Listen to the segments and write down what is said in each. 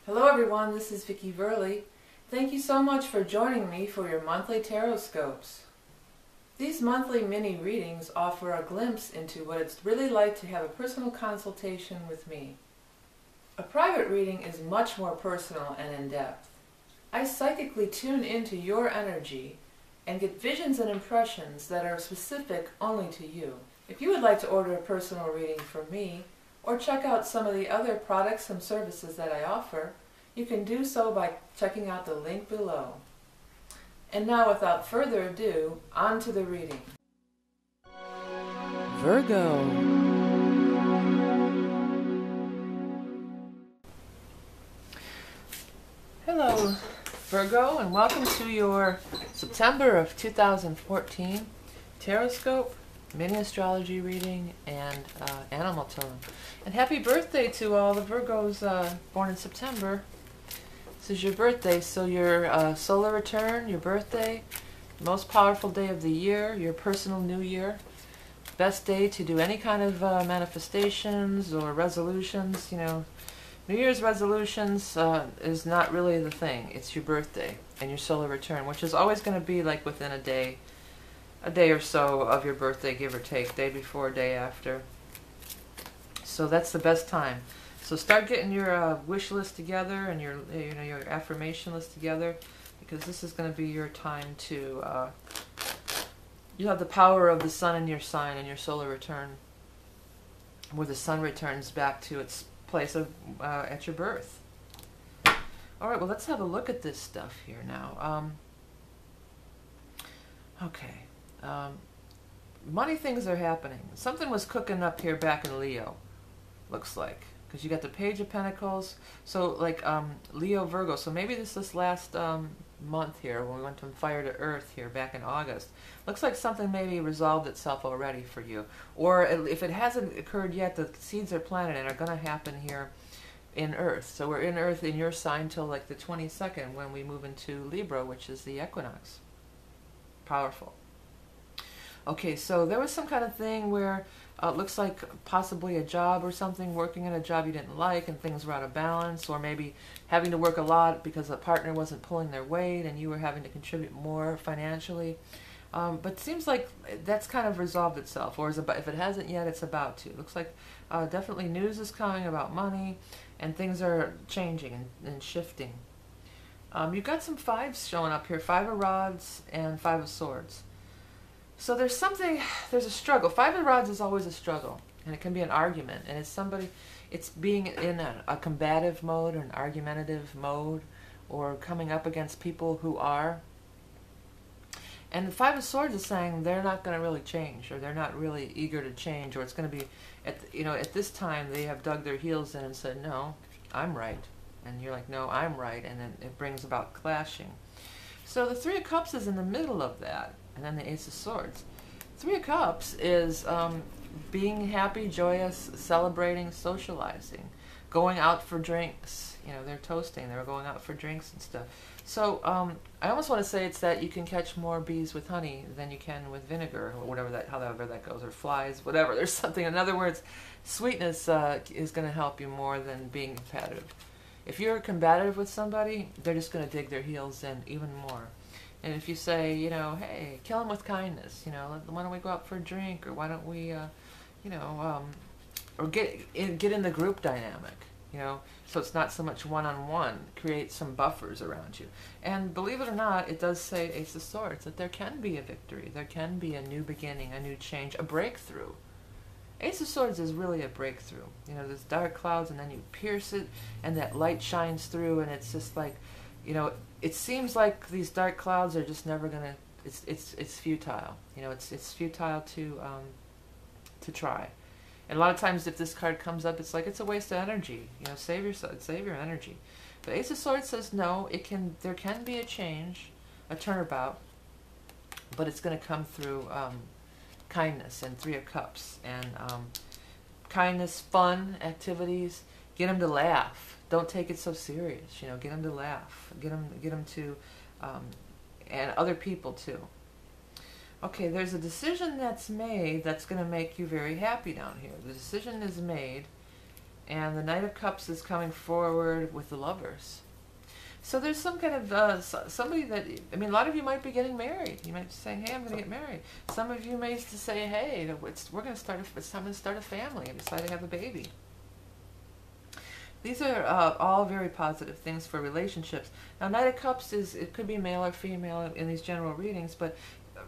Hello everyone, this is Vicki Verley. Thank you so much for joining me for your monthly Tarotscopes. These monthly mini readings offer a glimpse into what it's really like to have a personal consultation with me. A private reading is much more personal and in-depth. I psychically tune into your energy and get visions and impressions that are specific only to you. If you would like to order a personal reading from me, or check out some of the other products and services that I offer, you can do so by checking out the link below. And now, without further ado, on to the reading. Virgo. Hello, Virgo, and welcome to your September of 2014 Tarotscope, mini astrology reading, and animal totem. And happy birthday to all the Virgos born in September. This is your birthday, so your solar return, your birthday, most powerful day of the year, your personal new year, best day to do any kind of manifestations or resolutions. You know, New Year's resolutions is not really the thing. It's your birthday and your solar return, which is always going to be like within a day or so of your birthday, give or take, day before, day after. So that's the best time. So start getting your wish list together and your your affirmation list together, because this is going to be your time to you have the power of the sun in your sign and your solar return, where the sun returns back to its place of at your birth. All right, well, let's have a look at this stuff here now. Okay. Money things are happening. Something was cooking up here back in Leo, looks like, because you got the Page of Pentacles. So like Leo, Virgo. So maybe this last month here, when we went from fire to earth here back in August, looks like something maybe resolved itself already for you. Or if it hasn't occurred yet, the seeds are planted and are going to happen here in earth. So we're in earth in your sign till like the 22nd, when we move into Libra, which is the equinox. Powerful. Okay, so there was some kind of thing where it looks like possibly a job or something, working in a job you didn't like and things were out of balance, or maybe having to work a lot because the partner wasn't pulling their weight and you were having to contribute more financially. But it seems like that's kind of resolved itself, or if it hasn't yet, it's about to. It looks like definitely news is coming about money, and things are changing and shifting. You've got some fives showing up here, 5 of Rods and 5 of Swords. So there's a struggle. 5 of Rods is always a struggle, and it can be an argument, and it's being in a combative mode or an argumentative mode, or coming up against people who are. And the 5 of Swords is saying they're not going to really change, or they're not really eager to change, or it's going to be, at this time they have dug their heels in and said, no, I'm right. And you're like, no, I'm right, and then it brings about clashing. So the 3 of Cups is in the middle of that, and then the Ace of Swords. 3 of Cups is being happy, joyous, celebrating, socializing, going out for drinks. You know, they're toasting, they're going out for drinks and stuff. So I almost want to say it's that you can catch more bees with honey than you can with vinegar, or however that goes, or flies, whatever. There's something. In other words, sweetness is going to help you more than being competitive. If you're combative with somebody, they're just going to dig their heels in even more. And if you say, you know, hey, kill them with kindness, you know, why don't we go out for a drink, or why don't we, or get in the group dynamic, you know, so it's not so much one-on-one, create some buffers around you. And believe it or not, it does say, Ace of Swords, that there can be a victory, there can be a new beginning, a new change, a breakthrough. Ace of Swords is really a breakthrough. You know, there's dark clouds, and then you pierce it, and that light shines through, and it's just like, you know, it seems like these dark clouds are just never gonna. It's futile. You know, it's futile to try. And a lot of times, if this card comes up, it's like it's a waste of energy. You know, save your energy. But Ace of Swords says no. There can be a change, a turnabout, but it's going to come through kindness and 3 of Cups, and kindness, fun activities. Get them to laugh. Don't take it so serious. You know, get them to laugh. Get them to, and other people too. Okay, there's a decision that's made that's going to make you very happy down here. The decision is made, And the Knight of Cups is coming forward with the Lovers. So there's some kind of somebody that, I mean, a lot of you might be getting married. You might be saying, hey, I'm going to get married. Some of you may say, hey, we're going to start, it's time to start a family and decide to have a baby. These are all very positive things for relationships. Now, Knight of Cups it could be male or female in these general readings, but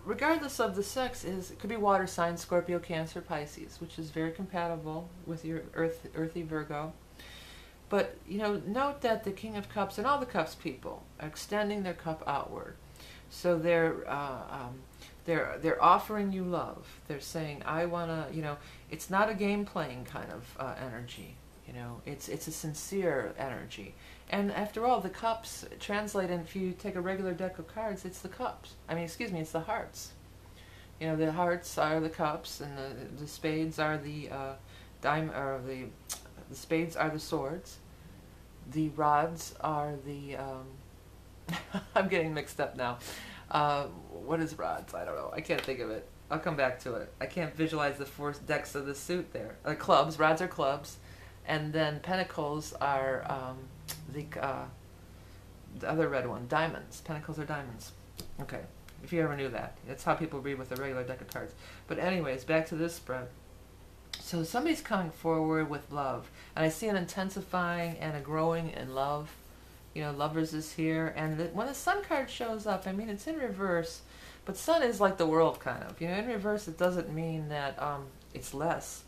regardless of the sex, it could be water signs, Scorpio, Cancer, Pisces, which is very compatible with your earthy Virgo. But, you know, note that the King of Cups and all the Cups people are extending their cup outward. So they're offering you love. They're saying, I want to, you know, it's not a game playing kind of energy. You know, it's a sincere energy. And after all, the cups translate, and if you take a regular deck of cards, it's the cups. I mean, excuse me, it's the hearts. You know, the hearts are the cups, and the spades are the the spades are the swords. The rods are the I'm getting mixed up now. What is rods? I don't know. I can't think of it. I'll come back to it. I can't visualize the four decks of the suit there. Clubs. Rods are clubs. And then pentacles are the other red one, diamonds. Pentacles are diamonds. Okay, if you ever knew that. That's how people read with a regular deck of cards. But anyways, back to this spread. So somebody's coming forward with love. And I see an intensifying and a growing in love. You know, Lovers is here. And when the Sun card shows up, I mean, it's in reverse. But Sun is like the world, kind of. You know, in reverse, it doesn't mean that it's less.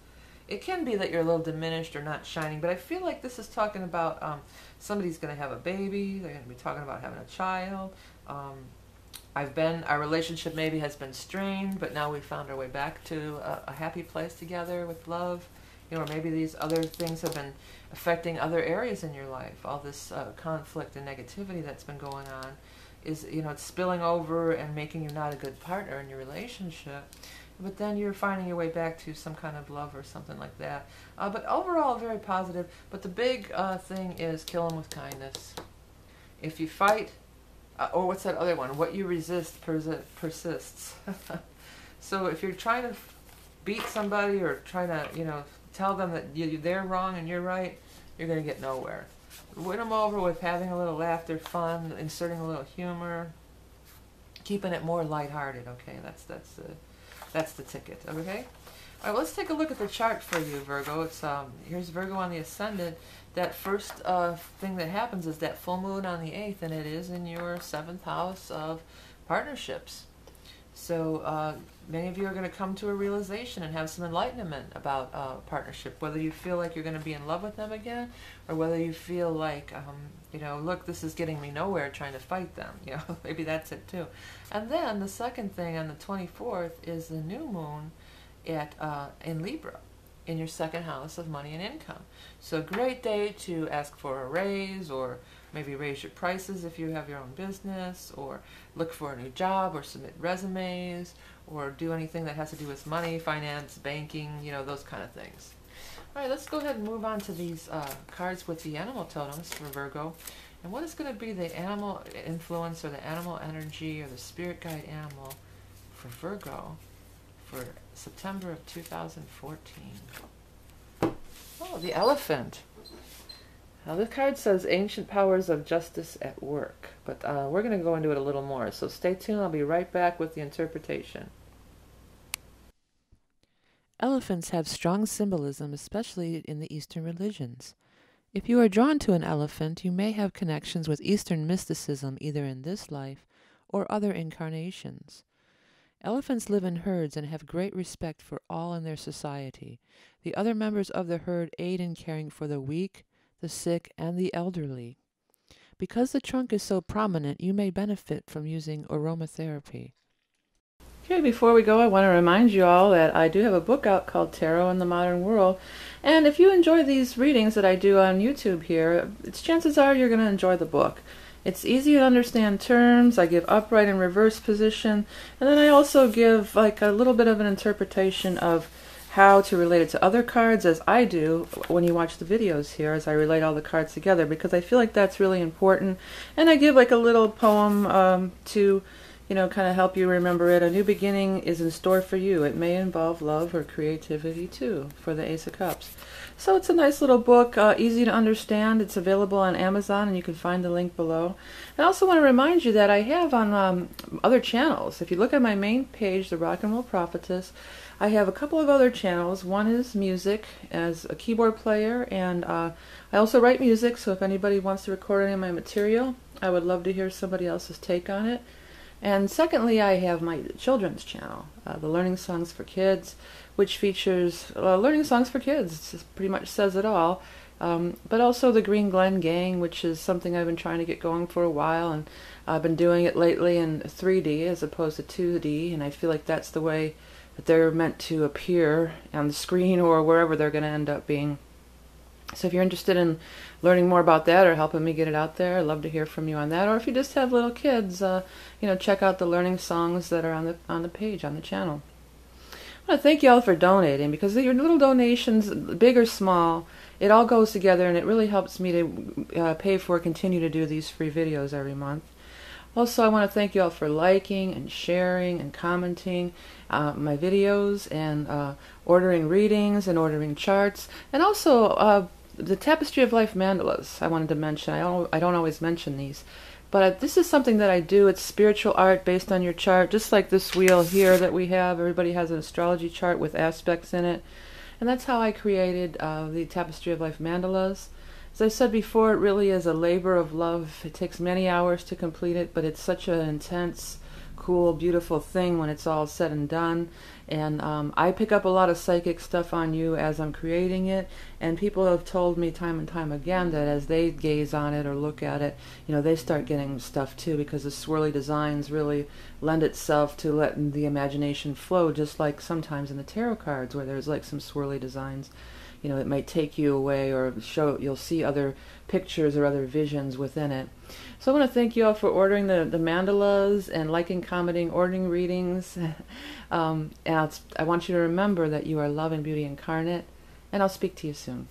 It can be that you're a little diminished or not shining, but I feel like this is talking about somebody's going to have a baby. They're going to be talking about having a child. Our relationship maybe has been strained, but now we've found our way back to a happy place together with love. You know, or maybe these other things have been affecting other areas in your life. All this conflict and negativity that's been going on is, you know, it's spilling over and making you not a good partner in your relationship. But then you're finding your way back to some kind of love or something like that. But overall, very positive. But the big thing is kill them with kindness. If you fight, or what's that other one? What you resist persists. So if you're trying to beat somebody or trying to, you know, tell them that they're wrong and you're right, you're going to get nowhere. Win them over with having a little laughter, fun, inserting a little humor, keeping it more lighthearted. Okay, that's the ticket, okay? All right, let's take a look at the chart for you, Virgo. It's here's Virgo on the ascendant. That first thing that happens is that full moon on the 8th, and it is in your 7th house of partnerships. So many of you are going to come to a realization and have some enlightenment about partnership, whether you feel like you're going to be in love with them again, or whether you feel like, you know, look, this is getting me nowhere trying to fight them. You know, maybe that's it too. And then the second thing on the 24th is the new moon in Libra, in your 2nd house of money and income. So a great day to ask for a raise, or maybe raise your prices if you have your own business, or look for a new job, or submit resumes, or do anything that has to do with money, finance, banking, you know, those kind of things. All right, let's go ahead and move on to these cards with the animal totems for Virgo. And what is going to be the animal influence, or the animal energy, or the spirit guide animal for Virgo for September of 2014? Oh, the elephant. Now this card says ancient powers of justice at work, but we're going to go into it a little more, so stay tuned. I'll be right back with the interpretation. Elephants have strong symbolism, especially in the Eastern religions. If you are drawn to an elephant, you may have connections with Eastern mysticism either in this life or other incarnations. Elephants live in herds and have great respect for all in their society. The other members of the herd aid in caring for the weak, the sick, and the elderly. Because the trunk is so prominent, you may benefit from using aromatherapy. Okay, before we go, I want to remind you all that I do have a book out called Tarot in the Modern World. And if you enjoy these readings that I do on YouTube here, chances are you're going to enjoy the book. It's easy to understand terms. I give upright and reverse position. And then I also give like a little bit of an interpretation of how to relate it to other cards, as I do when you watch the videos here, as I relate all the cards together, because I feel like that's really important. And I give like a little poem to, kind of help you remember it. A new beginning is in store for you. It may involve love or creativity too, for the Ace of Cups. So it's a nice little book, easy to understand. It's available on Amazon, and you can find the link below. I also want to remind you that I have on other channels. If you look at my main page, The Rock and Roll Prophetess, I have a couple of other channels. One is music as a keyboard player, and I also write music, so if anybody wants to record any of my material, I would love to hear somebody else's take on it. And secondly, I have my children's channel, the Learning Songs for Kids, which features learning songs for kids. It just pretty much says it all. But also the Green Glen Gang, which is something I've been trying to get going for a while, and I've been doing it lately in 3D as opposed to 2D, and I feel like that's the way that they're meant to appear on the screen or wherever they're going to end up being. So if you're interested in learning more about that or helping me get it out there, I'd love to hear from you on that. Or if you just have little kids, check out the learning songs that are on the page, on the channel. I want to thank you all for donating, because your little donations, big or small, it all goes together, and it really helps me to continue to do these free videos every month. Also, I want to thank you all for liking and sharing and commenting my videos, and ordering readings and ordering charts, and also the Tapestry of Life mandalas I wanted to mention. I don't always mention these, but this is something that I do. It's spiritual art based on your chart, just like this wheel here that we have. Everybody has an astrology chart with aspects in it, and that's how I created the Tapestry of Life mandalas. As I said before, it really is a labor of love. It takes many hours to complete it, but it's such an intense, cool, beautiful thing when it's all said and done. And I pick up a lot of psychic stuff on you as I'm creating it, and people have told me time and time again that as they gaze on it or look at it, they start getting stuff too, because the swirly designs really lend itself to letting the imagination flow, just like sometimes in the tarot cards where there's like some swirly designs. It might take you away, or you'll see other pictures or other visions within it. So I want to thank you all for ordering the mandalas and liking, commenting, ordering readings. And I want you to remember that you are love and beauty incarnate, and I'll speak to you soon.